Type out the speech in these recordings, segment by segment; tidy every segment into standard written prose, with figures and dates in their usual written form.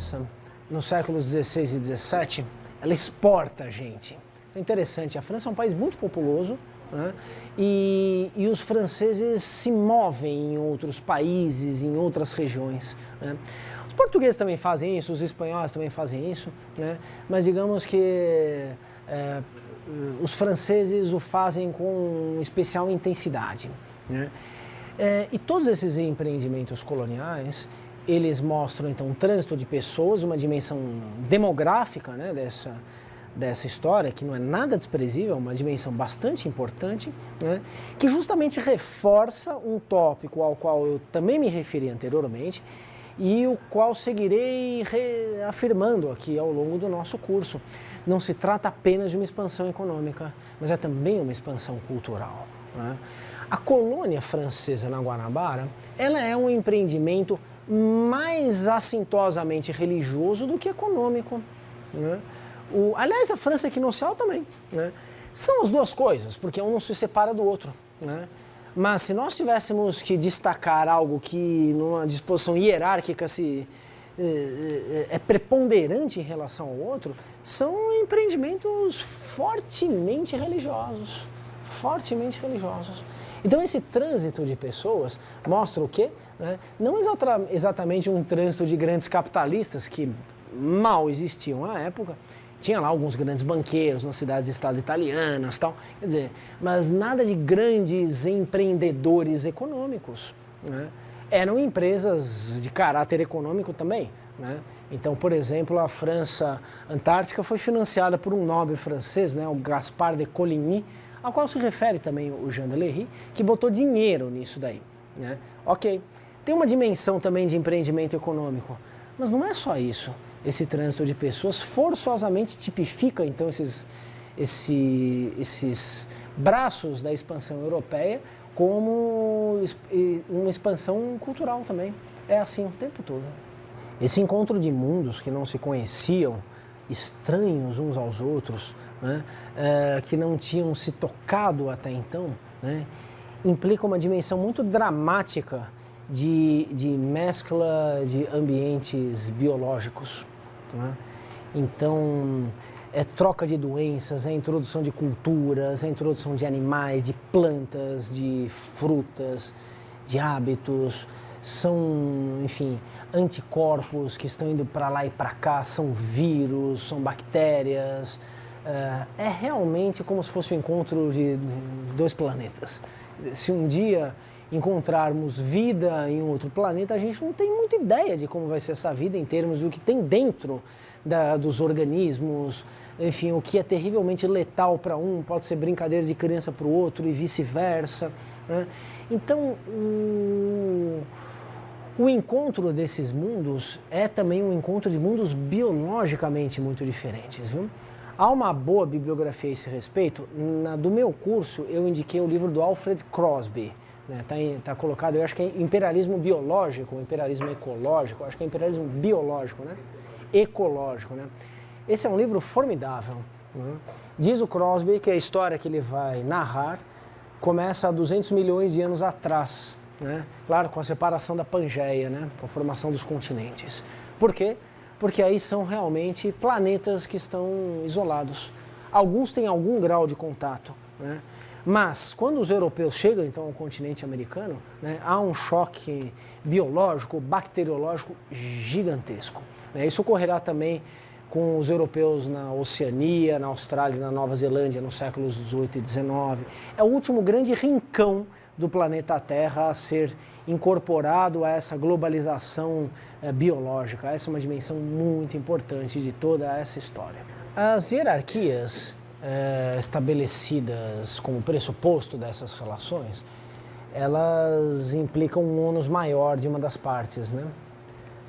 França, nos séculos XVI e XVII, ela exporta gente. É interessante, a França é um país muito populoso, né? E os franceses se movem em outros países, em outras regiões, né? Os portugueses também fazem isso, os espanhóis também fazem isso, né? Mas digamos que os franceses o fazem com especial intensidade, né? E todos esses empreendimentos coloniais, eles mostram então o trânsito de pessoas, uma dimensão demográfica, né, dessa história, que não é nada desprezível, é uma dimensão bastante importante, né, que justamente reforça um tópico ao qual eu também me referi anteriormente e o qual seguirei reafirmando aqui ao longo do nosso curso. Não se trata apenas de uma expansão econômica, mas é também uma expansão cultural, né? A colônia francesa na Guanabara, ela é um empreendimento mais assintosamente religioso do que econômico, né? Aliás, a França equinocial também, né? São as duas coisas, porque um não se separa do outro, né? Mas se nós tivéssemos que destacar algo que numa disposição hierárquica é preponderante em relação ao outro, são empreendimentos fortemente religiosos, fortemente religiosos. Então esse trânsito de pessoas mostra o quê? Né? Não exatamente um trânsito de grandes capitalistas que mal existiam à época. Tinha lá alguns grandes banqueiros nas cidades-estado italianas, tal, quer dizer, mas nada de grandes empreendedores econômicos, né? Eram empresas de caráter econômico também, né? Então, por exemplo, a França Antártica foi financiada por um nobre francês, né, o Gaspard de Coligny, ao qual se refere também o Jean de Lery, que botou dinheiro nisso daí, né? Ok, tem uma dimensão também de empreendimento econômico, mas não é só isso. Esse trânsito de pessoas forçosamente tipifica, então, esses braços da expansão europeia como uma expansão cultural também. É assim o tempo todo. Esse encontro de mundos que não se conheciam, estranhos uns aos outros, né, que não tinham se tocado até então, né, implica uma dimensão muito dramática de mescla de ambientes biológicos, né? Então, é troca de doenças, é introdução de culturas, é introdução de animais, de plantas, de frutas, de hábitos, são, enfim, anticorpos que estão indo para lá e para cá, são vírus, são bactérias, é realmente como se fosse o encontro de dois planetas. Se um dia encontrarmos vida em outro planeta, a gente não tem muita ideia de como vai ser essa vida em termos do que tem dentro dos organismos, enfim, o que é terrivelmente letal para um pode ser brincadeira de criança para o outro e vice-versa, né? Então, o encontro desses mundos é também um encontro de mundos biologicamente muito diferentes, viu? Há uma boa bibliografia a esse respeito. Do meu curso, eu indiquei o livro do Alfred Crosby, né? Tá colocado, eu acho que é imperialismo biológico, imperialismo ecológico, acho que é imperialismo biológico, né? Ecológico, né? Esse é um livro formidável, né? Diz o Crosby que a história que ele vai narrar começa há 200 milhões de anos atrás, né? Claro, com a separação da Pangeia, né? Com a formação dos continentes. Por quê? Porque aí são realmente planetas que estão isolados. Alguns têm algum grau de contato, né? Mas, quando os europeus chegam, então, ao continente americano, né, há um choque biológico, bacteriológico gigantesco, né? Isso ocorrerá também com os europeus na Oceania, na Austrália e na Nova Zelândia, nos séculos XVIII e XIX. É o último grande rincão do planeta Terra a ser incorporado a essa globalização biológica. Essa é uma dimensão muito importante de toda essa história. As hierarquias estabelecidas como pressuposto dessas relações, elas implicam um ônus maior de uma das partes, né?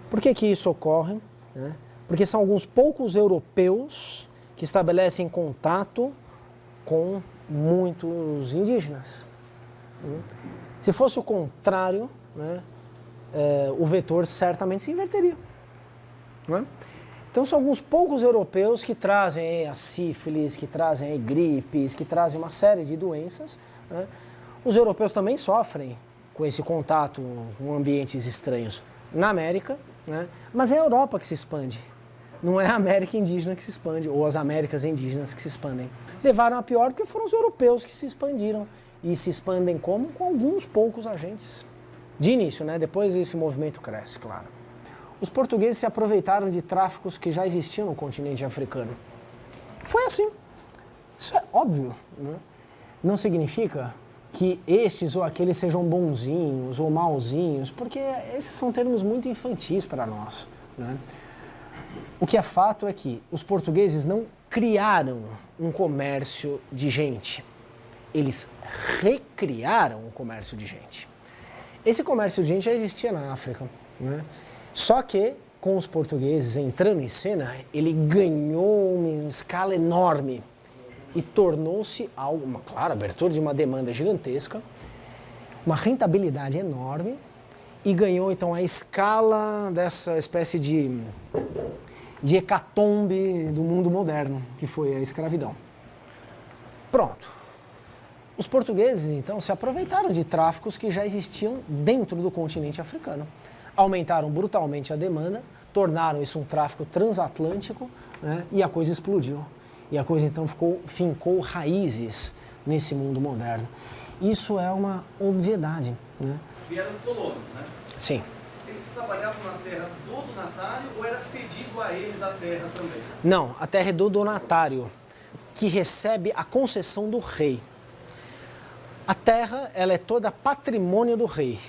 Por que que isso ocorre, né? Porque são alguns poucos europeus que estabelecem contato com muitos indígenas. Se fosse o contrário, né, o vetor certamente se inverteria, né? Então são alguns poucos europeus que trazem a sífilis, que trazem a gripes, que trazem uma série de doenças, né? Os europeus também sofrem com esse contato com ambientes estranhos, na América, né? Mas é a Europa que se expande. Não é a América indígena que se expande, ou as Américas indígenas que se expandem. Levaram a pior porque foram os europeus que se expandiram. E se expandem como? Com alguns poucos agentes. De início, né? Depois esse movimento cresce, claro. Os portugueses se aproveitaram de tráficos que já existiam no continente africano. Foi assim. Isso é óbvio, né? Não significa que estes ou aqueles sejam bonzinhos ou mauzinhos, porque esses são termos muito infantis para nós, né? O que é fato é que os portugueses não criaram um comércio de gente, eles recriaram um comércio de gente. Esse comércio de gente já existia na África, né? Só que, com os portugueses entrando em cena, ele ganhou uma escala enorme e tornou-se algo, claro, abertura de uma demanda gigantesca, uma rentabilidade enorme e ganhou então a escala dessa espécie de hecatombe do mundo moderno, que foi a escravidão. Pronto. Os portugueses, então, se aproveitaram de tráficos que já existiam dentro do continente africano. Aumentaram brutalmente a demanda, tornaram isso um tráfico transatlântico, né, e a coisa explodiu. E a coisa, então, fincou raízes nesse mundo moderno. Isso é uma obviedade, né? Vieram colonos, né? Sim. Eles trabalhavam na terra do donatário ou era cedido a eles a terra também? Não, a terra é do donatário, que recebe a concessão do rei. A terra, ela é toda patrimônio do rei,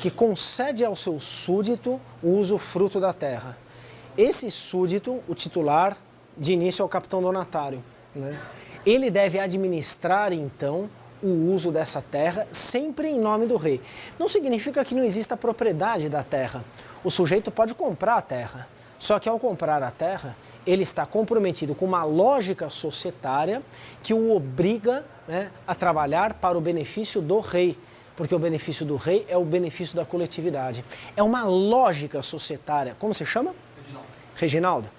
que concede ao seu súdito o usufruto da terra. Esse súdito, o titular, de início é o capitão donatário, né? Ele deve administrar, então, o uso dessa terra sempre em nome do rei. Não significa que não exista propriedade da terra. O sujeito pode comprar a terra, só que ao comprar a terra, ele está comprometido com uma lógica societária que o obriga, né, a trabalhar para o benefício do rei, porque o benefício do rei é o benefício da coletividade. É uma lógica societária. Como se chama? Reginaldo.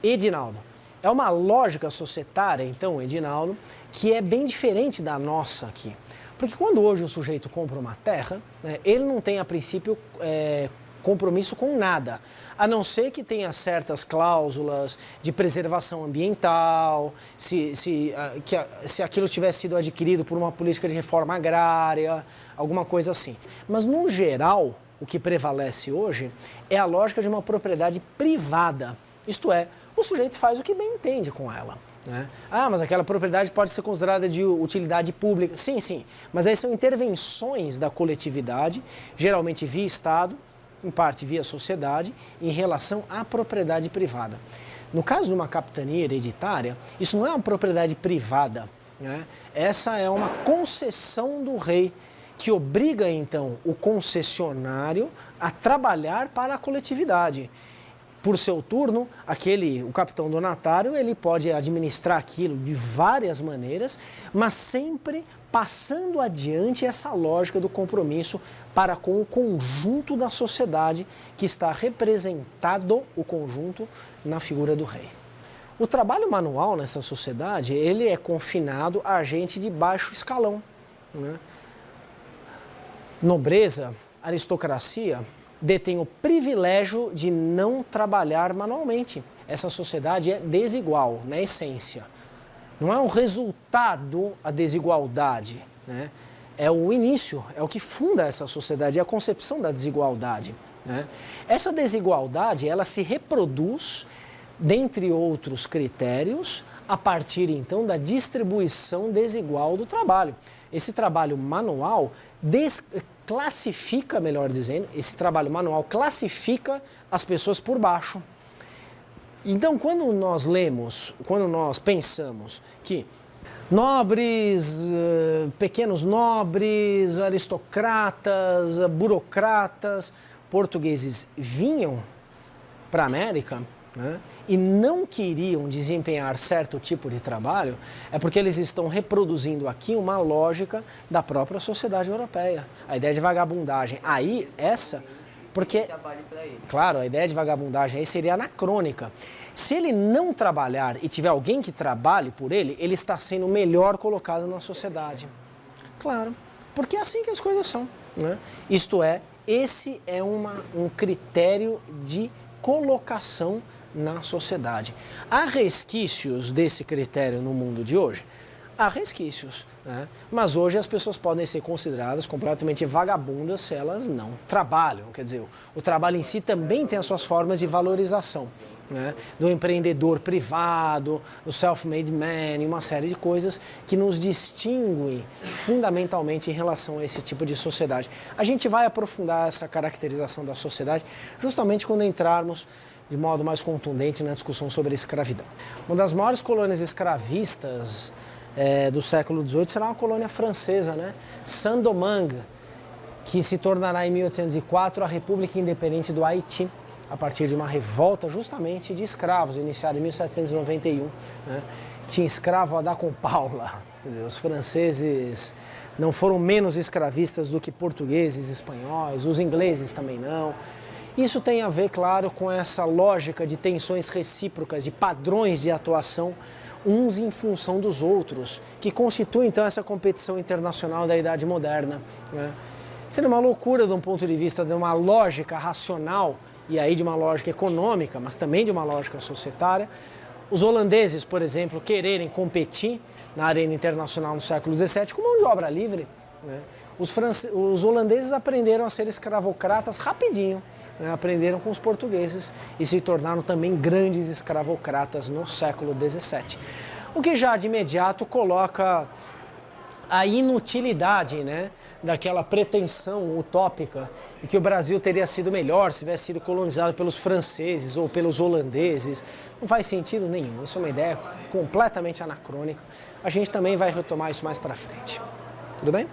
Edinaldo. É uma lógica societária, então, Edinaldo, que é bem diferente da nossa aqui. Porque quando hoje o sujeito compra uma terra, né, ele não tem, a princípio, compromisso com nada, a não ser que tenha certas cláusulas de preservação ambiental, se aquilo tivesse sido adquirido por uma política de reforma agrária, alguma coisa assim. Mas, no geral, o que prevalece hoje é a lógica de uma propriedade privada, isto é, o sujeito faz o que bem entende com ela, né? Ah, mas aquela propriedade pode ser considerada de utilidade pública. Sim, sim, mas aí são intervenções da coletividade, geralmente via Estado, em parte via sociedade, em relação à propriedade privada. No caso de uma capitania hereditária, isso não é uma propriedade privada, né? Essa é uma concessão do rei, que obriga, então, o concessionário a trabalhar para a coletividade. Por seu turno, o capitão donatário, ele pode administrar aquilo de várias maneiras, mas sempre passando adiante essa lógica do compromisso para com o conjunto da sociedade que está representado, o conjunto, na figura do rei. O trabalho manual nessa sociedade, ele é confinado a gente de baixo escalão, né? Nobreza, aristocracia, detém o privilégio de não trabalhar manualmente. Essa sociedade é desigual, na essência. Não é um resultado a desigualdade, né? É o início, é o que funda essa sociedade, é a concepção da desigualdade, né? Essa desigualdade, ela se reproduz, dentre outros critérios, a partir, então, da distribuição desigual do trabalho. Esse trabalho manual classifica, melhor dizendo, esse trabalho manual classifica as pessoas por baixo. Então, quando nós pensamos que nobres, pequenos nobres, aristocratas, burocratas, portugueses vinham para a América, né, e não queriam desempenhar certo tipo de trabalho, é porque eles estão reproduzindo aqui uma lógica da própria sociedade europeia. A ideia de vagabundagem. Aí, porque, claro, a ideia de vagabundagem aí seria anacrônica. Se ele não trabalhar e tiver alguém que trabalhe por ele, ele está sendo melhor colocado na sociedade. Claro, porque é assim que as coisas são, né? Isto é, esse é um critério de colocação na sociedade. Há resquícios desse critério no mundo de hoje? Há resquícios, né? Mas hoje as pessoas podem ser consideradas completamente vagabundas se elas não trabalham. Quer dizer, o trabalho em si também tem as suas formas de valorização, né? Do empreendedor privado, do self-made man, uma série de coisas que nos distinguem fundamentalmente em relação a esse tipo de sociedade. A gente vai aprofundar essa caracterização da sociedade justamente quando entrarmos de modo mais contundente na discussão sobre a escravidão. Uma das maiores colônias escravistas do século XVIII será uma colônia francesa, né? Saint-Domingue, que se tornará em 1804 a República Independente do Haiti, a partir de uma revolta justamente de escravos, iniciada em 1791. Né? Tinha escravo a dar com pau lá. Os franceses não foram menos escravistas do que portugueses, espanhóis, os ingleses também não. Isso tem a ver, claro, com essa lógica de tensões recíprocas, de padrões de atuação uns em função dos outros, que constitui então essa competição internacional da Idade Moderna, né? Seria uma loucura de um ponto de vista de uma lógica racional, e aí de uma lógica econômica, mas também de uma lógica societária, os holandeses, por exemplo, quererem competir na arena internacional no século XVII com mão de obra livre, né? Os holandeses aprenderam a ser escravocratas rapidinho, né? Aprenderam com os portugueses e se tornaram também grandes escravocratas no século XVII. O que já de imediato coloca a inutilidade, né, daquela pretensão utópica de que o Brasil teria sido melhor se tivesse sido colonizado pelos franceses ou pelos holandeses. Não faz sentido nenhum, isso é uma ideia completamente anacrônica. A gente também vai retomar isso mais para frente. Tudo bem?